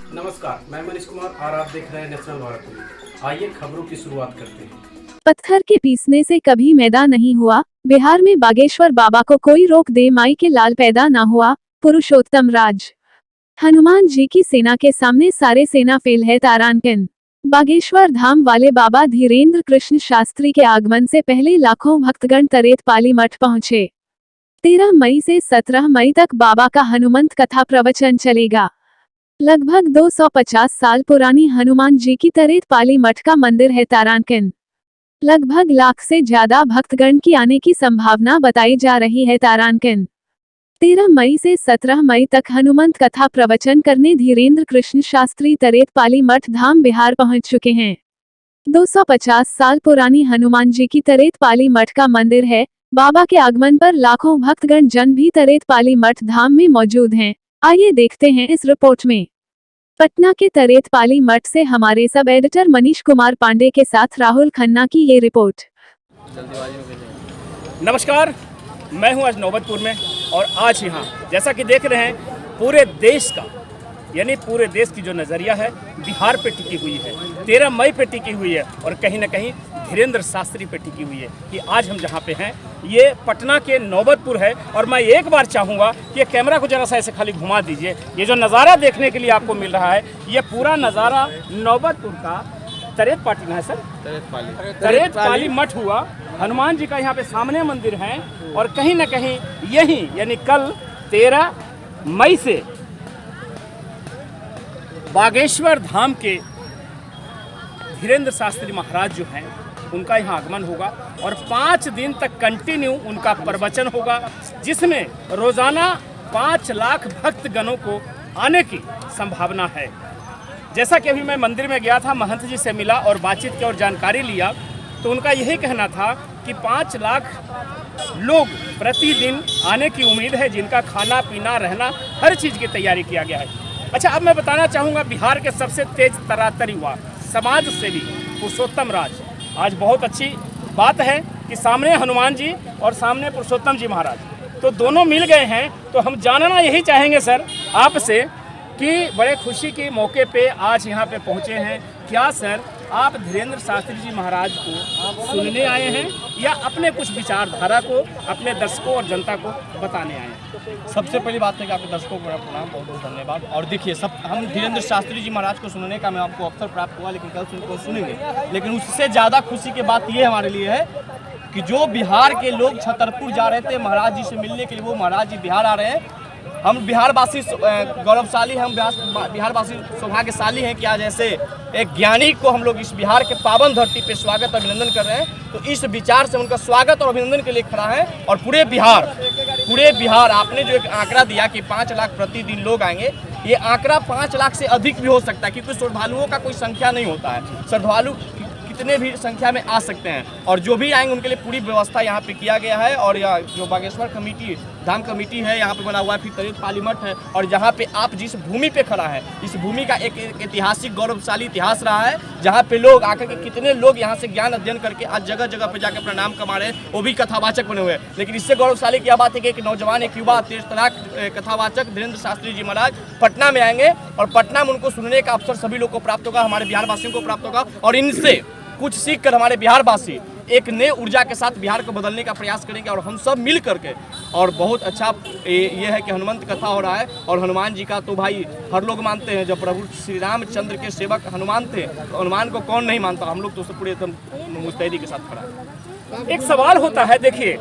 नमस्कार, मैं मनीष कुमार और आप देख रहे हैं नेशनल भारत न्यूज। आइए खबरों की शुरुआत करते हैं। पत्थर के पीसने से कभी मैदा नहीं हुआ। बिहार में बागेश्वर बाबा को कोई रोक दे, माई के लाल पैदा ना हुआ। पुरुषोत्तम राज। हनुमान जी की सेना के सामने सारे सेना फेल है, तारांकन। बागेश्वर धाम वाले बाबा धीरेन्द्र कृष्ण शास्त्री के आगमन से पहले लाखों भक्तगण तरेत पाली मठ पहुंचे। 13 मई से 17 मई तक बाबा का हनुमंत कथा प्रवचन चलेगा। लगभग 250 साल पुरानी हनुमान जी की तरेत पाली मठ का मंदिर है, तारांकन। लगभग लाख से ज्यादा भक्तगण की आने की संभावना बताई जा रही है, तारांकन। 13 मई से 17 मई तक हनुमंत कथा प्रवचन करने धीरेन्द्र कृष्ण शास्त्री तरेत पाली मठ धाम बिहार पहुंच चुके हैं। 250 साल पुरानी हनुमान जी की तरेत पाली मठ का मंदिर है। बाबा के आगमन पर लाखों भक्तगण जन भी तरेत पाली मठ धाम में मौजूद हैं। आइए देखते हैं इस रिपोर्ट में। पटना के तरेत पाली मठ से हमारे सब एडिटर मनीष कुमार पांडे के साथ राहुल खन्ना की ये रिपोर्ट। नमस्कार, मैं हूं आज नौबतपुर में और आज यहाँ जैसा कि देख रहे हैं पूरे देश का यानी पूरे देश की जो नज़रिया है बिहार पे टिकी हुई है, 13 मई पे टिकी हुई है और कहीं ना कहीं धीरेन्द्र शास्त्री पे टिकी हुई है कि आज हम जहाँ पे हैं ये पटना के नौबतपुर है। और मैं एक बार चाहूँगा कि कैमरा को जरा सा ऐसे खाली घुमा दीजिए। ये जो नज़ारा देखने के लिए आपको मिल रहा है ये पूरा नज़ारा नौबतपुर का तरेत पाली ना है सर, तरेत पाली मठ हुआ। हनुमान जी का यहाँ पे सामने मंदिर है और कहीं ना कहीं यही यानी कल 13 मई से बागेश्वर धाम के धीरेन्द्र शास्त्री महाराज जो हैं उनका यहाँ आगमन होगा और 5 दिन तक कंटिन्यू उनका प्रवचन होगा, जिसमें रोजाना 5 लाख भक्तगणों को आने की संभावना है। जैसा कि अभी मैं मंदिर में गया था, महंत जी से मिला और बातचीत की और जानकारी लिया तो उनका यही कहना था कि 5 लाख लोग प्रतिदिन आने की उम्मीद है, जिनका खाना पीना रहना हर चीज़ की तैयारी किया गया है। अच्छा, अब मैं बताना चाहूँगा बिहार के सबसे तेज तरातर युवा समाज सेवी पुरुषोत्तम राज। आज बहुत अच्छी बात है कि सामने हनुमान जी और सामने पुरुषोत्तम जी महाराज, तो दोनों मिल गए हैं। तो हम जानना यही चाहेंगे सर आपसे कि बड़े खुशी के मौके पे आज यहाँ पे पहुँचे हैं। क्या सर आप धीरेन्द्र शास्त्री जी महाराज को सुनने आए हैं या अपने कुछ विचारधारा को अपने दर्शकों और जनता को बताने आए हैं? सबसे पहली बात है कि आपके दर्शकों को मेरा प्रणाम, बहुत बहुत धन्यवाद। और देखिए, सब हम धीरेन्द्र शास्त्री जी महाराज को सुनने का मैं आपको अवसर प्राप्त हुआ, लेकिन कल उनको सुनेंगे। लेकिन उससे ज़्यादा खुशी की बात ये हमारे लिए है कि जो बिहार के लोग छतरपुर जा रहे थे महाराज जी से मिलने के लिए, वो महाराज जी बिहार आ रहे हैं। हम बिहारवासी गौरवशाली हैं, हम बिहारवासी सौभाग्यशाली हैं कि आज ऐसे एक ज्ञानी को हम लोग इस बिहार के पावन धरती पे स्वागत और अभिनंदन कर रहे हैं। तो इस विचार से उनका स्वागत और अभिनंदन के लिए खड़ा है। और पूरे बिहार आपने जो एक आंकड़ा दिया कि 5 लाख प्रतिदिन लोग आएंगे, ये आंकड़ा 5 लाख से अधिक भी हो सकता है, क्योंकि श्रद्धालुओं का कोई संख्या नहीं होता है। श्रद्धालु कितने भी संख्या में आ सकते हैं और जो भी आएंगे उनके लिए पूरी व्यवस्था यहाँ पे किया गया है। और यह जो बागेश्वर कमेटी धाम कमेटी है यहाँ पे बना हुआ है, फिर तरेत पाली मठ है। और जहाँ पे आप जिस भूमि पे खड़ा है, इस भूमि का एक ऐतिहासिक गौरवशाली इतिहास रहा है, जहाँ पे लोग आकर के कितने लोग यहाँ से ज्ञान अध्ययन करके आज जगह जगह पे जाकर अपना नाम कमा रहे हैं, वो भी कथावाचक बने हुए हैं। लेकिन इससे गौरवशाली क्या बात है कि एक नौजवान, एक युवा तेज तराक कथावाचक धीरेन्द्र शास्त्री जी महाराज पटना में आएंगे और पटना में उनको सुनने का अवसर सभी लोग को प्राप्त होगा, हमारे बिहार वासियों को प्राप्त होगा। और इनसे कुछ सीख कर हमारे बिहारवासी एक नए ऊर्जा के साथ बिहार को बदलने का प्रयास करेंगे और हम सब मिल करके। और बहुत अच्छा ये है कि हनुमंत कथा हो रहा है और हनुमान जी का तो भाई हर लोग मानते हैं। जब प्रभु श्री रामचंद्र के सेवक हनुमान थे तो हनुमान को कौन नहीं मानता। हम लोग तो पूरे एकदम मुस्तैदी के साथ खड़ा है। एक सवाल होता है, देखिए,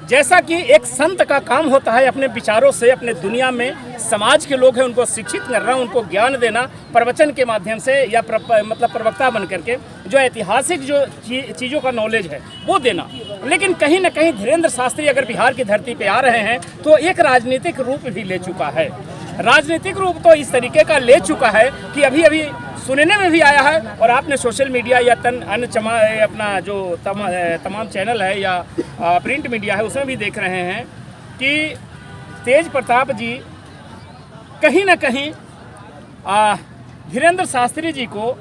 जैसा कि एक संत का काम होता है अपने विचारों से अपने दुनिया में समाज के लोग हैं उनको शिक्षित करना, उनको ज्ञान देना प्रवचन के माध्यम से या मतलब प्रवक्ता बन करके जो ऐतिहासिक जो चीज़ों का नॉलेज है वो देना। लेकिन कहीं ना कहीं धीरेन्द्र शास्त्री अगर बिहार की धरती पे आ रहे हैं तो एक राजनीतिक रूप भी ले चुका है। राजनीतिक रूप तो इस तरीके का ले चुका है कि अभी अभी सुनने में भी आया है और आपने सोशल मीडिया या अन्य अपना जो तमाम चैनल है या प्रिंट मीडिया है उसमें भी देख रहे हैं कि तेज प्रताप जी कहीं ना कहीं धीरेन्द्र शास्त्री जी को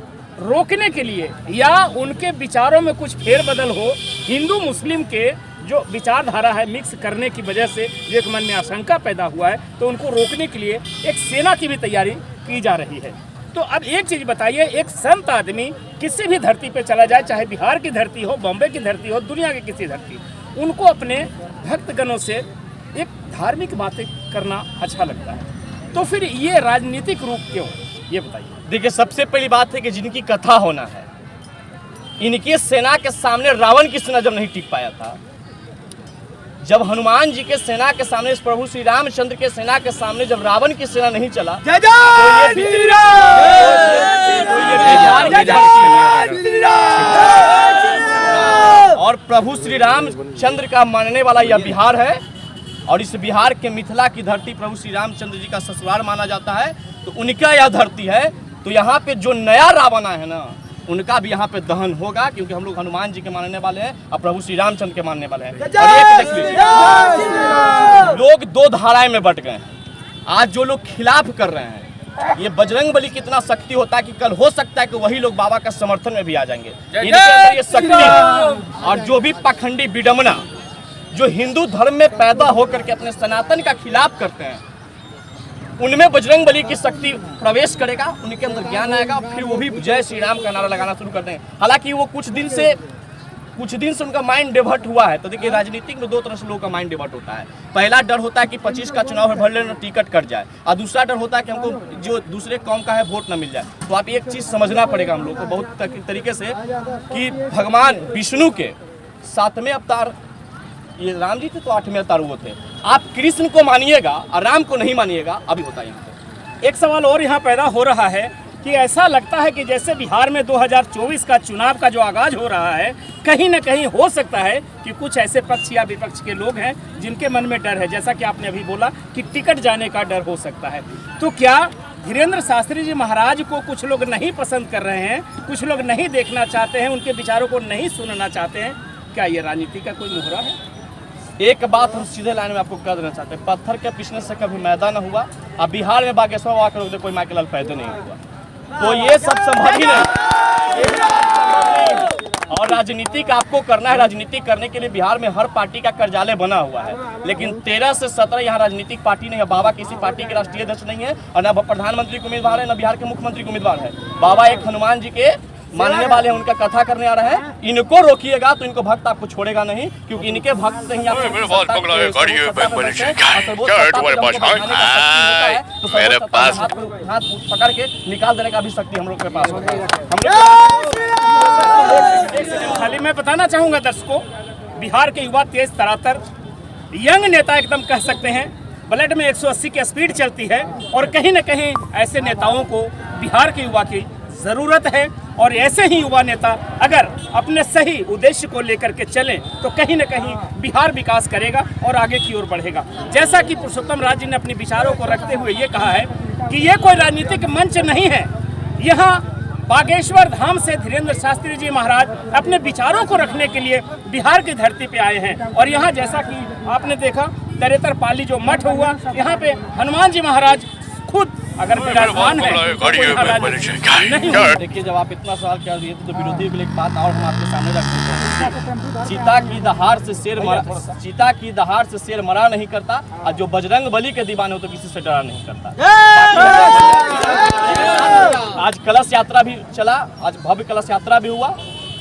रोकने के लिए या उनके विचारों में कुछ फेरबदल हो, हिंदू मुस्लिम के जो विचारधारा है मिक्स करने की वजह से जो एक मन में आशंका पैदा हुआ है, तो उनको रोकने के लिए एक सेना की भी तैयारी की जा रही है। तो अब एक चीज़ बताइए, एक संत आदमी किसी भी धरती पे चला जाए, चाहे बिहार की धरती हो, बॉम्बे की धरती हो, दुनिया की किसी धरती, उनको अपने भक्तगणों से एक धार्मिक बातें करना अच्छा लगता है। तो फिर ये राजनीतिक रूप क्यों, ये बताइए। देखिए, सबसे पहली बात है कि जिनकी कथा होना है, इनकी सेना के सामने रावण की सेना जब नहीं टिक पाया था, जब हनुमान जी के सेना के सामने, इस प्रभु श्री रामचंद्र के सेना के सामने जब रावण की सेना नहीं चला, और प्रभु श्री रामचंद्र का मानने वाला यह बिहार है, और इस बिहार के मिथिला की धरती प्रभु श्री रामचंद्र जी का ससुराल माना जाता है, तो उनका यह धरती है। तो यहाँ पे जो नया रावण है ना, उनका भी यहाँ पे दहन होगा, क्योंकि हम लोग हनुमान जी के मानने वाले हैं और प्रभु श्री रामचंद्र के मानने वाले हैं। लोग दो धाराएं में बट गए हैं। आज जो लोग खिलाफ कर रहे हैं, ये बजरंगबली कितना शक्ति होता है कि कल हो सकता है कि वही लोग बाबा का समर्थन में भी आ जाएंगे। इनके अंदर ये शक्ति है। और जो भी पाखंडी विडम्बना जो हिंदू धर्म में पैदा होकर के अपने सनातन का खिलाफ करते हैं, उनमें बजरंगबली की शक्ति प्रवेश करेगा, उनके अंदर ज्ञान आएगा, फिर वो भी जय श्री राम का नारा लगाना शुरू कर देंगे। हालांकि वो कुछ दिन से उनका माइंड डिवर्ट हुआ है। तो देखिए, राजनीतिक में दो तरह से लोगों का माइंड डिवर्ट होता है। पहला डर होता है कि 25 का चुनाव है, भर लेना टिकट कट जाए, और दूसरा डर होता है कि हमको जो दूसरे कौम का है वोट न मिल जाए। तो आप एक चीज़ समझना पड़ेगा हम लोग को बहुत तरीके से, कि भगवान विष्णु के 7वें अवतार ये राम जी थे, तो 8वें अवतार वो थे। आप कृष्ण को मानिएगा और राम को नहीं मानिएगा, अभी बताइए। एक सवाल और यहाँ पैदा हो रहा है कि ऐसा लगता है कि जैसे बिहार में 2024 का चुनाव का जो आगाज हो रहा है, कहीं ना कहीं हो सकता है कि कुछ ऐसे पक्ष या विपक्ष के लोग हैं जिनके मन में डर है, जैसा कि आपने अभी बोला कि टिकट जाने का डर हो सकता है। तो क्या धीरेंद्र शास्त्री जी महाराज को कुछ लोग नहीं पसंद कर रहे हैं, कुछ लोग नहीं देखना चाहते हैं, उनके विचारों को नहीं सुनना चाहते हैं? क्या ये राजनीति का कोई मुहरा है? एक बात हम सीधे लाइन में आपको कह देना चाहते हैं, पत्थर के पीछने से कभी मैदा न हुआ। अब बिहार में बागेश्वर बाबा के रोक कोई माइकल पैदा नहीं हुआ, तो ये सब संभव ही नहीं। और राजनीति का आपको करना है, राजनीति करने के लिए बिहार में हर पार्टी का कार्यालय बना हुआ है, लेकिन 13 से 17 यहाँ राजनीतिक पार्टी नहीं है। बाबा किसी पार्टी के राष्ट्रीय अध्यक्ष नहीं है, और न प्रधानमंत्री को उम्मीदवार है, न बिहार के मुख्यमंत्री को उम्मीदवार है। बाबा एक हनुमान जी के मानने वाले हैं, उनका कथा करने आ रहे हैं। इनको रोकिएगा तो इनको भक्त आपको छोड़ेगा नहीं, क्योंकि इनके भक्त नहीं आप मेरे पास हाथ पकड़ के निकाल देने का भी शक्ति हम लोग के पास होगा। खाली मैं बताना चाहूंगा दर्शकों, बिहार के युवा तेज तरातर यंग नेता एकदम कह सकते हैं, ब्लड में 180 की स्पीड चलती है, और कहीं ना कहीं ऐसे नेताओं को बिहार के युवा की ज़रूरत है। और ऐसे ही युवा नेता अगर अपने सही उद्देश्य को लेकर के चलें तो कहीं न कहीं बिहार विकास करेगा और आगे की ओर बढ़ेगा। जैसा कि पुरुषोत्तम राज जी ने अपने विचारों को रखते हुए ये कहा है कि ये कोई राजनीतिक मंच नहीं है, यहाँ बागेश्वर धाम से धीरेंद्र शास्त्री जी महाराज अपने विचारों को रखने के लिए बिहार की धरती पे आए हैं। और यहाँ जैसा कि आपने देखा तरेतरपाली जो मठ हुआ, यहाँ पे हनुमान जी महाराज खुद अगर विराजमान है तो नहीं। देखिए, जब आप इतना सवाल कर दिए तो विरोधी के लिए एक बात और हम आपके सामने रख देते हैं। चीता की दहाड़ से शेर मरा नहीं करता, और जो बजरंग बली के दीवाने हो तो किसी से डरा नहीं करता। आज कलश यात्रा भी चला, आज भव्य कलश यात्रा भी हुआ,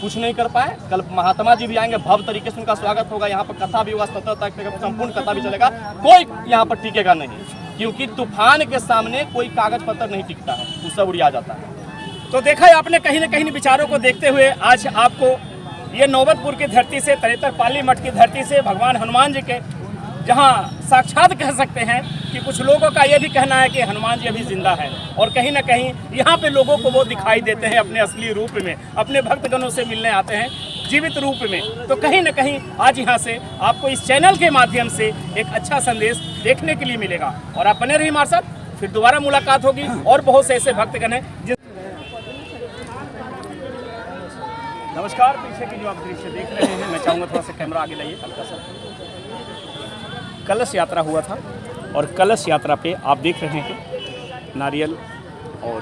कुछ नहीं कर पाए। कल महात्मा जी भी आएंगे, भव्य तरीके से उनका स्वागत होगा, यहाँ पर कथा भी होगा, 17 तक संपूर्ण कथा भी चलेगा। कोई यहाँ पर टिकेगा नहीं, क्योंकि तूफान के सामने कोई कागज पत्थर नहीं टिकता है, वो सब उड़िया जाता है। तो देखा है आपने कहीं न कहीं विचारों को देखते हुए आज आपको ये नौबतपुर की धरती से, तरेतरपाली मठ की धरती से, भगवान हनुमान जी के जहाँ साक्षात कह सकते हैं कि कुछ लोगों का ये भी कहना है कि हनुमान जी अभी जिंदा है, और कहीं ना कहीं यहाँ पे लोगों को वो दिखाई देते हैं अपने असली रूप में, अपने भक्तगणों से मिलने आते हैं जीवित रूप में। तो कहीं ना कहीं आज यहाँ से आपको इस चैनल के माध्यम से एक अच्छा संदेश देखने के लिए मिलेगा। और आप बने रहिए हमारे साथ, फिर दोबारा मुलाकात होगी और बहुत से ऐसे भक्तगण हैं। नमस्कार, पीछे की जो आप दृश्य देख रहे हैं, मैं चाहूँगा थोड़ा सा कैमरा आगे लाइए हल्का सा। कलश यात्रा हुआ था, और कलश यात्रा पे आप देख रहे हैं नारियल और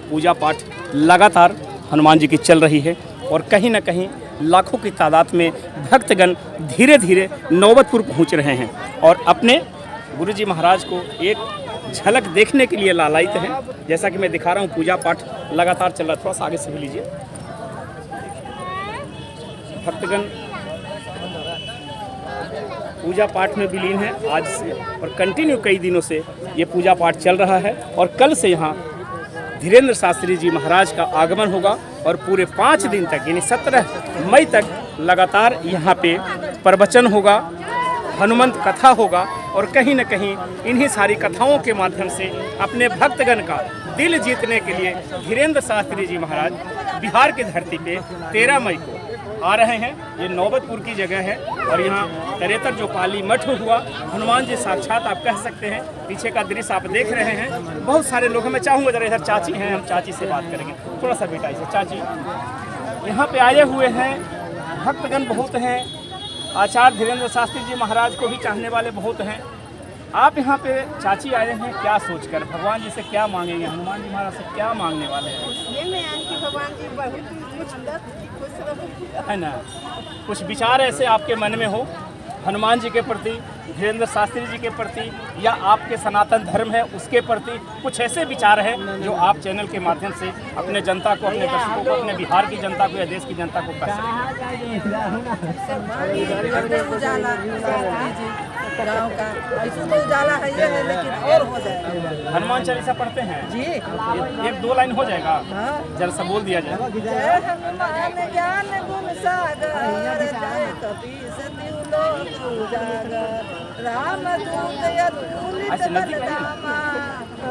पूजा पाठ लगातार हनुमान जी की चल रही है, और कहीं ना कहीं लाखों की तादाद में भक्तगण धीरे धीरे नौबतपुर पहुंच रहे हैं और अपने गुरुजी महाराज को एक झलक देखने के लिए लालायित हैं। जैसा कि मैं दिखा रहा हूँ, पूजा पाठ लगातार चल रहा है। थोड़ा सा आगे से भी लीजिए। भक्तगण पूजा पाठ में विलीन है आज से, और कंटिन्यू कई दिनों से ये पूजा पाठ चल रहा है। और कल से यहाँ धीरेंद्र शास्त्री जी महाराज का आगमन होगा और पूरे 5 दिन तक यानी 17 मई तक लगातार यहाँ पे प्रवचन होगा, हनुमंत कथा होगा। और कहीं न कहीं इन्हीं सारी कथाओं के माध्यम से अपने भक्तगण का दिल जीतने के लिए धीरेंद्र शास्त्री जी महाराज बिहार की धरती पे 13 मई को आ रहे हैं। ये नौबतपुर की जगह है और यहाँ तरेतर जो पाली मठ हुआ, हनुमान जी साक्षात आप कह सकते हैं। पीछे का दृश्य आप देख रहे हैं, बहुत सारे लोग हैं। मैं चाहूँगा जरा इधर चाची हैं, हम चाची से बात करेंगे। थोड़ा सा बेटा इसे चाची, यहाँ पे आए हुए हैं भक्तगण बहुत हैं। आचार्य धीरेंद्र शास्त्री जी महाराज को भी चाहने वाले बहुत हैं। आप यहाँ पे चाची आए हैं क्या सोचकर? भगवान जी से क्या मांगेंगे? हनुमान जी महाराज से क्या मांगने वाले हैं? भगवान जी बहुत है ना, कुछ विचार ऐसे आपके मन में हो हनुमान जी के प्रति, धीरेंद्र शास्त्री जी के प्रति, या आपके सनातन धर्म है उसके प्रति कुछ ऐसे विचार हैं जो आप चैनल के माध्यम से अपने जनता को, अपने दर्शकों को, अपने बिहार की जनता को या देश की जनता को कह गाँव का ऐसे तो उजाला है ये है, लेकिन और हो जाए। हनुमान चालीसा पढ़ते हैं जी, 1-2 लाइन हो जाएगा? जरा सा बोल दिया जाए। जय हनुमान ज्ञान गुण सागर, जय कपीस तिहु लोक उजागर, राम दूत अतुलित बलधामा,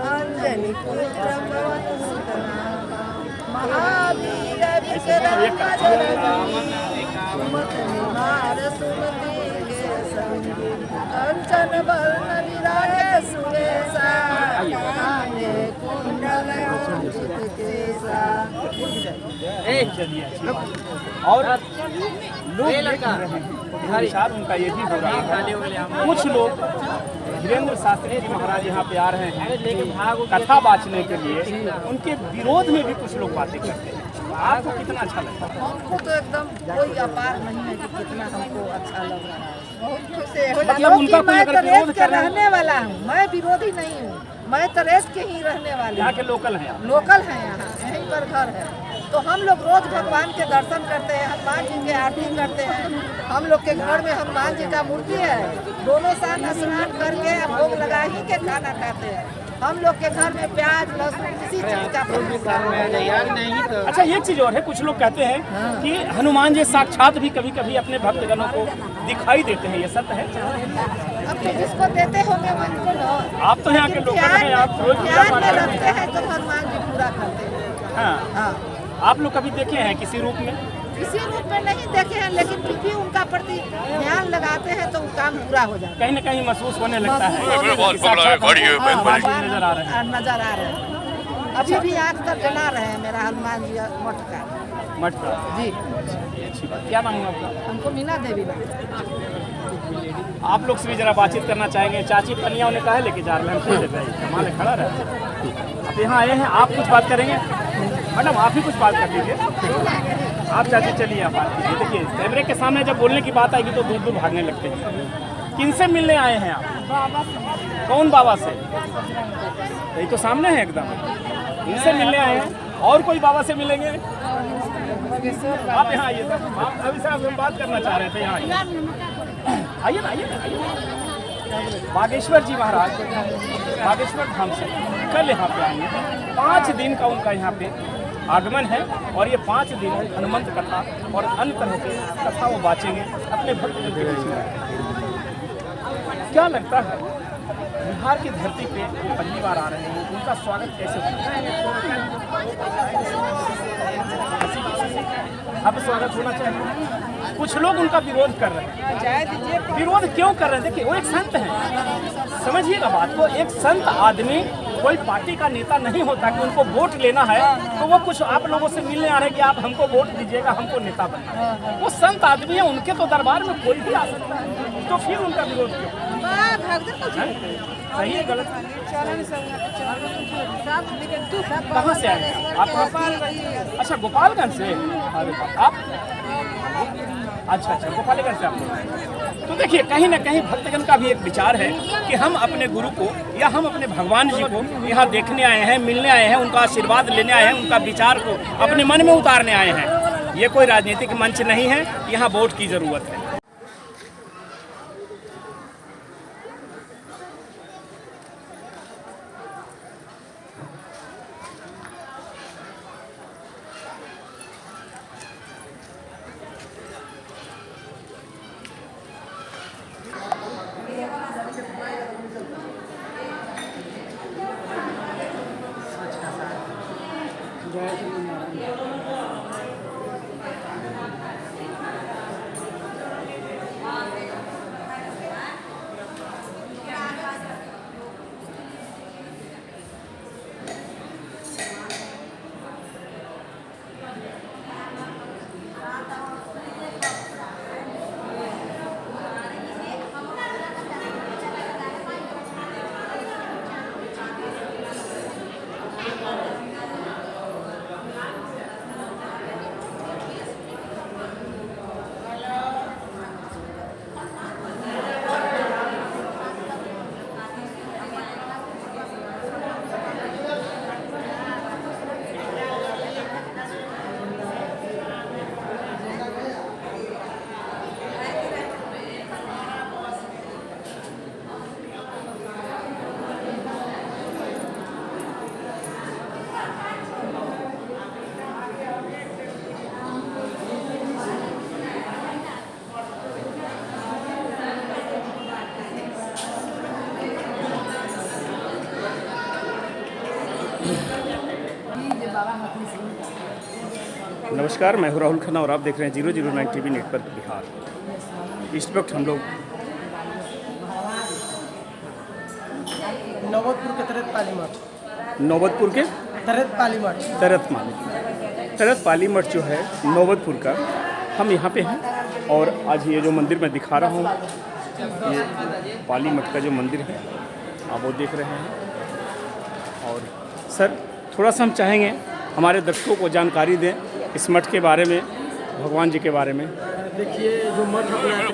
अंजनी पुत्र पवन सुत नामा, महावीर विक्रम बजरंगी, सुमति निवार सुमति के संगी, कंचन वर्ण विराजे सुरेशा, कांधे कुंडल अंकित केसा। और लोग देख रहे हैं, विचार उनका ये भी हो रहा है। कुछ लोग धीरेंद्र शास्त्री जी महाराज यहाँ पे आ रहे हैं कथा बाँचने के लिए, उनके विरोध में भी कुछ लोग बातें करते हैं। आपको कितना अच्छा लगता है? हमको तो एकदम कोई अपार नहीं है कि कितना हमको अच्छा लग रहा है। बहुत खुश है। मतलब उनका कोई मैं अगर तरेस विरोध के कर रहा है- रहने वाला हूँ, मैं विरोधी नहीं हूँ, मैं तरेस के ही रहने वाली यहाँ हूँ। के लोकल हैं आप? लोकल है, यहाँ यहीं पर घर है। तो हम लोग रोज भगवान के दर्शन करते हैं, हनुमान जी की आरती करते हैं। हम लोग के घर में हनुमान जी का मूर्ति है। दोनों साथ स्नान करके भोग लगा ही के खाना खाते हैं। हम लोग के घर में प्याज लहसुन किसी चीज का प्रयोग नहीं। अच्छा, एक चीज और है, कुछ लोग कहते हैं कि हनुमान जी साक्षात भी कभी कभी अपने भक्तगणों को दिखाई देते हैं, ये सत्य है? अब तो जिसको देते होंगे उनको लो। आप तो यहाँ के लोकल हैं, आप रोज पूजा ध्यान पाठ में करते रखते हैं तो हनुमान जी पूरा करते हैं। हाँ, हाँ, आप लोग कभी देखे हैं किसी रूप में? किसी रूप में नहीं देखे हैं, लेकिन फिर भी उनका प्रति ध्यान लगाते हैं तो वो काम पूरा हो जाता है। कहीं न कहीं महसूस होने लगता है महसूस होने कि साक्षात हमको हाँ, भगवान जी नजर आ रहे हैं। नजर आ रहे हैं। अभी भी आँख तक जला रहे हैं मेरा हनुमान जी मठ का। मठ का जी, अच्छी बात। क्या नाम है आपका? हमको मीना देवी नाम। आप लोग से भी जरा बातचीत करना चाहेंगे। चाची पनिया उन्हें कहा लेके जा रहे हैं, हम कमाल है, खड़ा रहे। अब यहाँ आए हैं, आप कुछ बात करेंगे? मैडम आप भी कुछ बात कर दीजिए। आप चाची चलिए, आप बात कीजिए। देखिए कैमरे के सामने जब बोलने की बात आएगी तो दूर दूर भागने लगते हैं। किनसे मिलने आए हैं आप? बाबा से। कौन बाबा से? यही तो सामने है एकदम, इनसे मिलने आए हैं। और कोई बाबा से मिलेंगे? आप यहाँ आइए, आप अभी से हम बात करना चाह रहे थे। यहाँ आइए ना, आइए ना, आइए। बागेश्वर जी महाराज बागेश्वर धाम से कल यहाँ पे आएंगे। 5 दिन का उनका यहाँ पे आगमन है और ये 5 दिन हनुमंत कथा और अन्य तरह की कथा वो बाँचेंगे अपने भक्तों के बीच में। क्या लगता है बिहार की धरती पे पहली बार आ रहे हैं, उनका स्वागत कैसे अब स्वागत होना चाहिए? कुछ लोग उनका विरोध कर रहे हैं। विरोध क्यों कर रहे हैं? देखिए वो एक संत हैं, समझिएगा बात को। एक संत आदमी कोई पार्टी का नेता नहीं होता कि उनको वोट लेना है तो वो कुछ आप लोगों से मिलने आ रहे हैं कि आप हमको वोट दीजिएगा, हमको नेता बनना है। वो संत आदमी है, उनके तो दरबार में कोई भी आ सकता है, तो फिर उनका विरोध क्यों? सही है गलत? कहाँ से आए आप? अच्छा, गोपालगंज से। अरे आप अच्छा, गोपालगंज से आप लोग। तो देखिए कहीं ना कहीं भक्तजन का भी एक विचार है कि हम अपने गुरु को या हम अपने भगवान जी को यहाँ देखने आए हैं, मिलने आए हैं, उनका आशीर्वाद लेने आए हैं, उनका विचार को अपने मन में उतारने आए हैं। ये कोई राजनीतिक मंच नहीं है, यहाँ वोट की ज़रूरत है। नमस्कार, मैं हूं राहुल खन्ना और आप देख रहे हैं 009 टीवी नेटवर्क बिहार। इस वक्त हम लोग नौबतपुर के तरत पाली मठ, नौबतपुर के तरत पाली मठ जो है नौबतपुर का, हम यहाँ पे हैं। और आज ये जो मंदिर मैं दिखा रहा हूँ, ये पाली मठ का जो मंदिर है आप वो देख रहे हैं। और सर थोड़ा सा हम चाहेंगे हमारे दर्शकों को जानकारी दें इस मठ के बारे में, भगवान जी के बारे में। देखिए जो मठ मेरे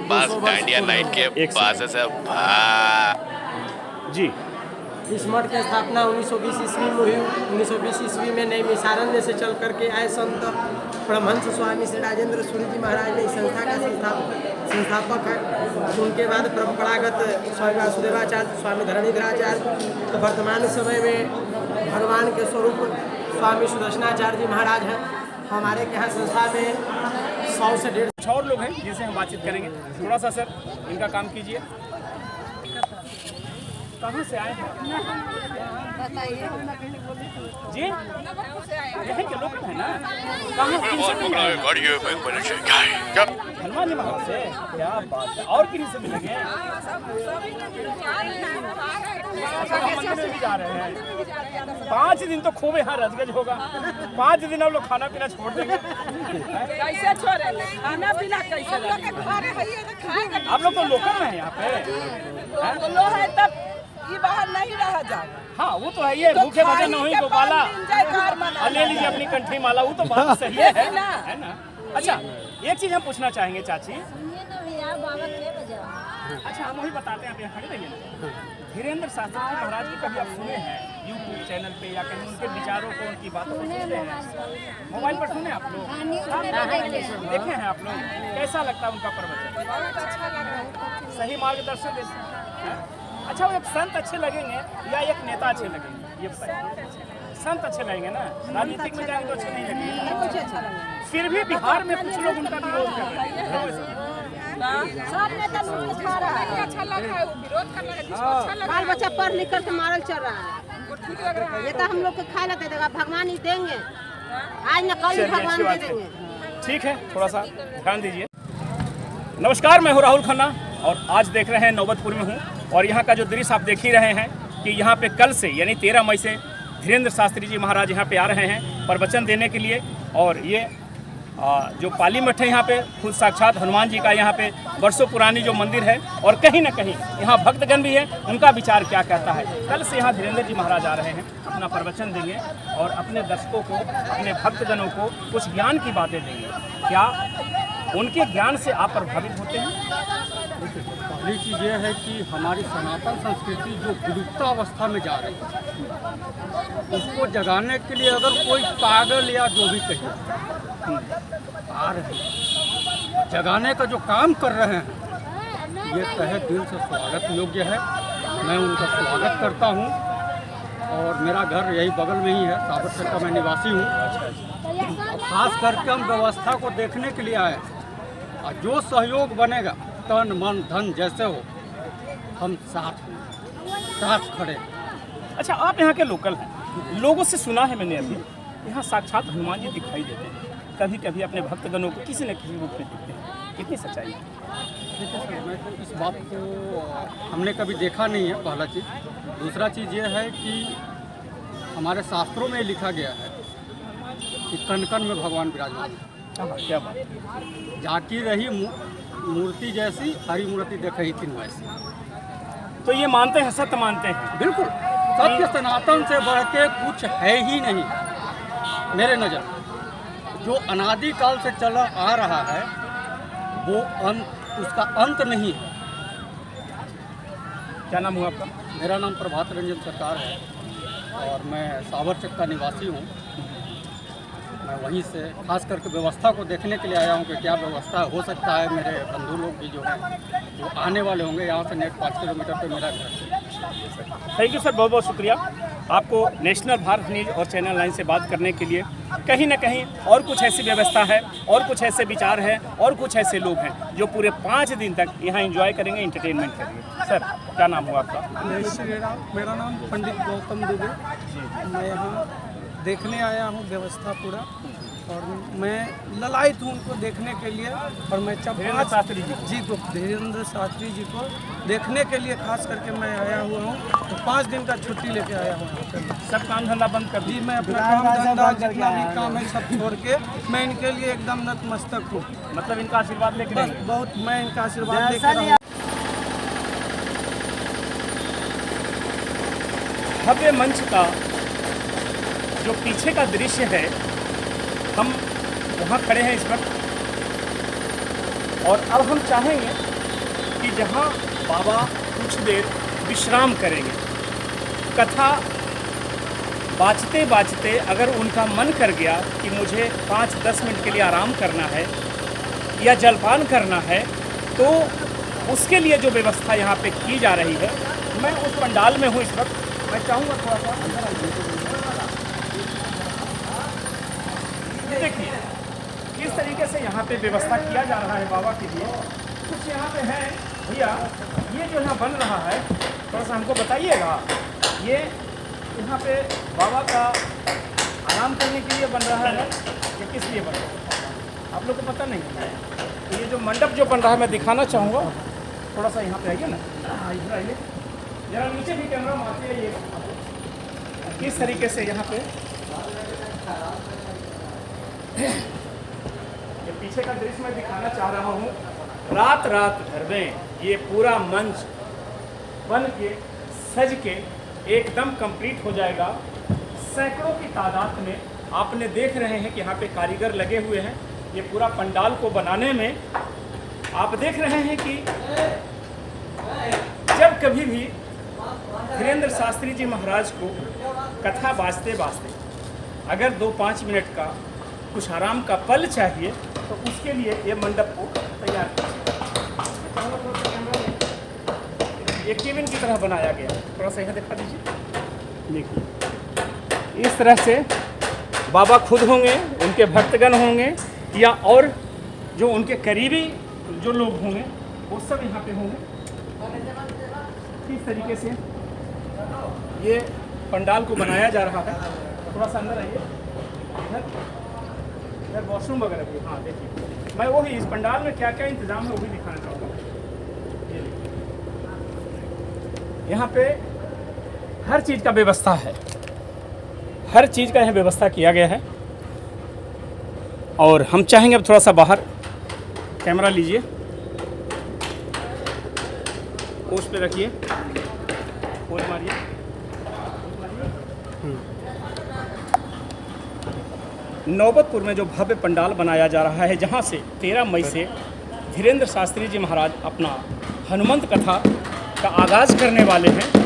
पास डांडिया नाइट के पास है जी। इस मठ की स्थापना 1920 ईस्वी में हुई। 1920 ईस्वी में नई मिसारण्य से चल करके आए संत परमहंस स्वामी श्री राजेंद्र सूरी जी महाराज ने इस संस्था का संस्थापक है। उनके बाद परंपरागत स्वामी वासुदेवाचार्य, स्वामी धरणीधराचार्य, तो वर्तमान समय में भगवान के स्वरूप स्वामी सुदर्शनाचार्य जी महाराज हैं। हमारे यहाँ संस्था में 100 से 150 कुछ और लोग हैं जिनसे हम बातचीत करेंगे। थोड़ा सा सर इनका काम कीजिए। कहाँ से आए हैं जी? यहीं के लोग हैं ना? कहाँ हनुमान जी महाराज से? क्या बात है। और किन्हीं से मिलेंगे? मंदिर में भी जा रहे हैं। 5 दिन तो खूब यहाँ रजगज होगा। 5 दिन हम लोग खाना पीना छोड़ देंगे। कैसे छोड़े? खाना पीना कैसे? आप लोग तो लोकल हैं यहाँ पे। लो है तब ये बाहर नहीं रहा जाए। हाँ वो तो है, ये भूखे भजन नहीं गोपाला, ले लीजिए अपनी कंठी माला, वो तो बात सही है ना? अच्छा एक चीज हम पूछना चाहेंगे चाची। अच्छा हम वही बताते हैं, आप यहाँ खड़े रहिए ना। धीरेंद्र शास्त्री जी महाराज की कभी आप सुने हैं यूट्यूब चैनल पे या कहीं उनके विचारों को, उनकी बातों को सुनते हैं? मोबाइल पर सुने आप लोग? देखे हैं आप लोग? कैसा लगता है उनका प्रवचन? सही मार्गदर्शन देते हैं। अच्छा वो एक संत अच्छे लगेंगे या एक नेता अच्छे लगेंगे, ये बताइए। संत अच्छे लगेंगे ना, राजनीतिक में जाएंगे तो अच्छे नहीं लगेंगे। फिर भी बिहार में कुछ लोग उनका विरोध कर रहे हैं। सब नेता लूट खा रहा है। अच्छा लग रहा है, वो विरोध कर रहा है, जिसको अच्छा लग रहा है। बाल बच्चा पढ़ लिख कर के मारल चल रहा है, वो ठीक लग रहा है। ये तो हम लोग को खा लेते देगा, भगवान ही देंगे। आज न कल भगवान दे देंगे। ठीक है, थोड़ा सा ध्यान दीजिए। नमस्कार, मैं हूँ राहुल खन्ना और आज देख रहे हैं नौबतपुर में हूँ। और यहाँ का जो दृश्य आप देख ही रहे हैं कि यहाँ पे कल से यानी 13 मई से धीरेंद्र शास्त्री जी महाराज यहाँ पे आ रहे हैं प्रवचन देने के लिए। और ये जो पाली मठ है यहाँ पे खुद साक्षात हनुमान जी का यहाँ पे वर्षों पुरानी जो मंदिर है, और कहीं ना कहीं यहाँ भक्तगण भी है, उनका विचार क्या कहता है। कल से यहाँ धीरेन्द्र जी महाराज आ रहे हैं, अपना प्रवचन देंगे और अपने दर्शकों को, अपने भक्तगणों को कुछ ज्ञान की बातें देंगे। क्या उनके ज्ञान से आप प्रभावित होते हैं? पहली चीज़ ये है कि हमारी सनातन संस्कृति जो विलुप्तावस्था में जा रही है, उसको जगाने के लिए अगर कोई पागल या जो भी कहे आ रहे हैं, जगाने का जो काम कर रहे हैं, ये तहे दिल से स्वागत योग्य है। मैं उनका स्वागत करता हूँ और मेरा घर यही बगल में ही है, साबरचक का मैं निवासी हूँ। खास करके हम व्यवस्था को देखने के लिए आए और जो सहयोग बनेगा, तन मन धन जैसे हो, हम साथ खड़े। अच्छा, आप यहाँ के लोकल हैं, लोगों से सुना है मैंने अभी, यहाँ साक्षात हनुमान जी दिखाई देते हैं, कभी कभी अपने भक्तगणों को किसी न किसी रूप में दिखते हैं, कितनी सच्चाई है? देखिए सर, मैं तो इस बात को हमने कभी देखा नहीं है, पहला चीज़। दूसरा चीज़ ये है कि हमारे शास्त्रों में लिखा गया है कि कण कण में भगवान विराजमान है। क्या बात? जाकी रही मूर्ति जैसी, हरी मूर्ति देख ही तीन वैसी। तो ये मानते हैं, सत्य मानते हैं? बिल्कुल, सत्य सनातन से बढ़ के कुछ है ही नहीं मेरे नज़र। जो अनादिकाल से चला आ रहा है वो उसका अंत नहीं है। क्या नाम हुआ आपका? मेरा नाम प्रभात रंजन सरकार है और मैं साबरचक का निवासी हूँ। मैं वहीं से खास करके व्यवस्था को देखने के लिए आया हूँ कि क्या व्यवस्था हो सकता है। मेरे बंधु लोग भी जो हैं वो आने वाले होंगे। यहाँ से नेट 5 किलोमीटर पे मेरा घर है। थैंक यू सर, बहुत बहुत शुक्रिया आपको नेशनल भारत न्यूज़ और चैनल 9 से बात करने के लिए। कहीं ना कहीं और कुछ ऐसी व्यवस्था है, और कुछ ऐसे विचार है, और कुछ ऐसे लोग हैं जो पूरे 5 दिन तक यहाँ एंजॉय करेंगे, इंटरटेनमेंट करेंगे। सर, क्या नाम हुआ आपका? जय श्री राम। मेरा नाम पंडित गौतम दुबे। मैं यहाँ देखने आया हूँ व्यवस्था पूरा, और मैं ललायत हूँ उनको देखने के लिए। और मैं धीरेन्द्र शास्त्री जी को धीरेन्द्र शास्त्री जी को देखने के लिए खास करके मैं आया हुआ हूँ। तो 5 दिन का छुट्टी लेके आया हूँ। सब काम धंधा बंद कर जी, मैं अपना काम धंधा जितना भी काम है सब छोड़ के मैं इनके लिए एकदम नतमस्तक हूँ। मतलब इनका आशीर्वाद लेके बस बहुत मैं इनका आशीर्वाद लेकर भव्य मंच का जो पीछे का दृश्य है, हम वहाँ खड़े हैं इस वक्त, और अब हम चाहेंगे कि जहाँ बाबा कुछ देर विश्राम करेंगे, कथा बाँचते बाँचते अगर उनका मन कर गया कि मुझे 5-10 मिनट के लिए आराम करना है या जलपान करना है, तो उसके लिए जो व्यवस्था यहाँ पे की जा रही है। मैं उस पंडाल में हूँ इस वक्त। मैं चाहूँगा थोड़ा सा अंदर आइए। देखिए किस तरीके से यहाँ पे व्यवस्था किया जा रहा है बाबा के लिए। कुछ यहाँ पे है भैया, ये जो यहाँ बन रहा है थोड़ा सा हमको बताइएगा। ये यहाँ पे बाबा का आराम करने के लिए बन रहा है या किस लिए बन रहा है, आप लोग को पता नहीं है? तो ये जो मंडप जो बन रहा है मैं दिखाना चाहूँगा। थोड़ा सा यहाँ पे आइए ना, इधर आइए जरा, नीचे भी कैमरा मारते आइएगा। किस तरीके से यहाँ पे ये पीछे का दृश्य मैं दिखाना चाह रहा हूँ। रात भर में ये पूरा मंच बन के सज के एकदम कंप्लीट हो जाएगा। सैकड़ों की तादाद में आपने देख रहे हैं कि यहाँ पे कारीगर लगे हुए हैं। ये पूरा पंडाल को बनाने में आप देख रहे हैं कि जब कभी भी धीरेन्द्र शास्त्री जी महाराज को कथा बाजते बाजते अगर 2-5 मिनट का कुछ आराम का पल चाहिए तो उसके लिए ये मंडप को तैयार किया। एक केबिन की तरह बनाया गया है। थोड़ा सा यहाँ दिखा दीजिए। देखिए इस तरह से बाबा खुद होंगे, उनके भक्तगण होंगे, या और जो उनके करीबी जो लोग होंगे वो सब यहाँ पे होंगे। किस तरीके से ये पंडाल को बनाया जा रहा है। थोड़ा सा अंदर आइए। इधर वॉशरूम वगैरह भी, हाँ देखिए। मैं वही इस पंडाल में क्या क्या इंतजाम है वो भी दिखाना चाहूँगा। ये यहाँ पे हर चीज़ का व्यवस्था है, हर चीज़ का यहाँ व्यवस्था किया गया है। और हम चाहेंगे अब थोड़ा सा बाहर कैमरा लीजिए, पोस्ट पे रखिए, पोस्ट मारिए। नौबतपुर में जो भव्य पंडाल बनाया जा रहा है, जहां से 13 मई से धीरेन्द्र शास्त्री जी महाराज अपना हनुमंत कथा का आगाज़ करने वाले हैं।